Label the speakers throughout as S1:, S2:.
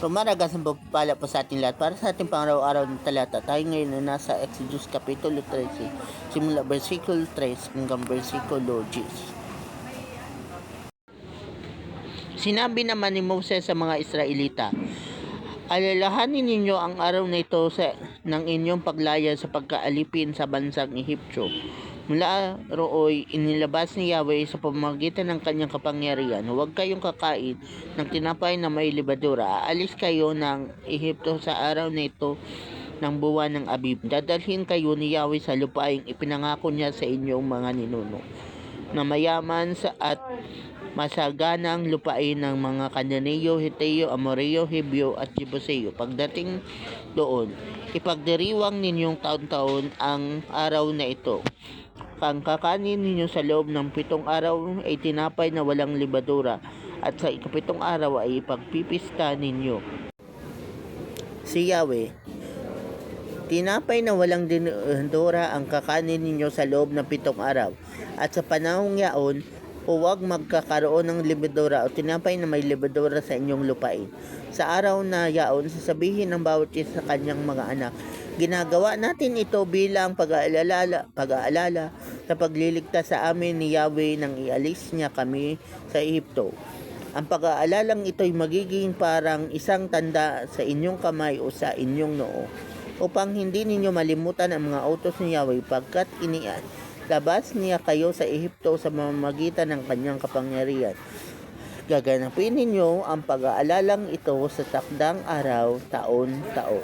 S1: Rumaragas ang pagpapala po sa ating lahat para sa ating pang-araw-araw na talata. Tayo ngayon na nasa Exodus Kapitulo 13, simula versikulo 3 hanggang versikulo 10. Sinabi naman ni Moses sa mga Israelita, alalahanin ninyo ang araw na ito ng inyong paglaya sa pagkaalipin sa bansang Ehipto. Mula rooy inilabas ni Yahweh sa pamamagitan ng kanyang kapangyarihan. Huwag kayong kakain ng tinapay na may libadura. Aalis kayo ng Ehipto sa araw na ito ng buwan ng Abib. Dadalhin kayo ni Yahweh sa lupaing ipinangako niya sa inyong mga ninuno, na mayaman at masaganang lupain ng mga Kananeo, Hiteo, Amoreo, Hebeo at Jebuseo. Pagdating doon, ipagdiriwang ninyong taon-taon ang araw na ito. Ang kakanin ninyo sa loob ng 7 araw ay tinapay na walang libadura, at sa ika-7 araw ay ipagpipista ninyo si Yahweh. Tinapay na walang libadura ang kakanin ninyo sa loob ng 7 araw, at sa panahong yaon, huwag magkakaroon ng libadura o tinapay na may libadura sa inyong lupain. Sa araw na yaon, sasabihin ng bawat isa sa kanyang mga anak, ginagawa natin ito bilang pag-aalala sa pagliligtas sa amin ni Yahweh nang ialis niya kami sa Ehipto. Ang pag-aalalang ito ay magiging parang isang tanda sa inyong kamay o sa inyong noo, upang hindi ninyo malimutan ang mga utos ni Yahweh pagkat labas niya kayo sa Ehipto sa mamamagitan ng kanyang kapangyarihan. Gaganapin ninyo ang pag-aalalang ito sa takdang araw, taon-taon.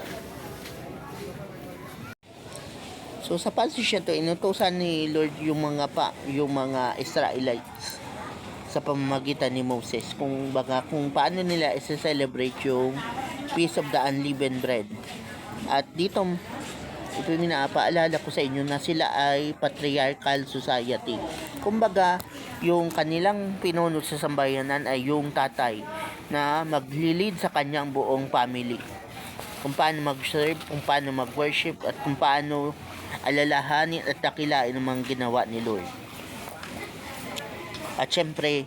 S1: So sa passage ito, inutusan ni Lord yung mga Israelites sa pamamagitan ni Moses kung paano nila i-celebrate yung Feast of the Unleavened Bread. At dito pinapaalala ko sa inyo na sila ay patriarchal society. Kumbaga, yung kanilang pinuno sa sambayanan ay yung tatay na maglilid sa kanyang buong family. Kung paano mag-serve, kung paano mag-worship, at kung paano alalahanin at dakilain ang mga ginawa ni Lord. At syempre,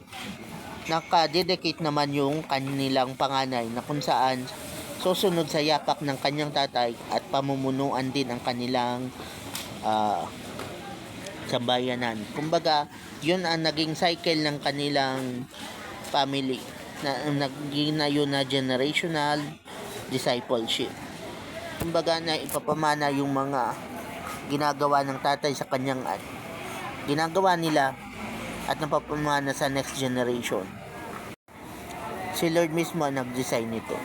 S1: nakadedicate naman yung kanilang panganay na kung saan susunod sa yapak ng kanyang tatay at pamumunuan din ang kanilang sambayanan. Kumbaga, yun ang naging cycle ng kanilang family na naging na yun na generational discipleship. Kumbaga, na ipapamana yung mga ginagawa ng tatay sa kanyang ginagawa nila at napapamana sa next generation. Si Lord mismo ang nag-design nito.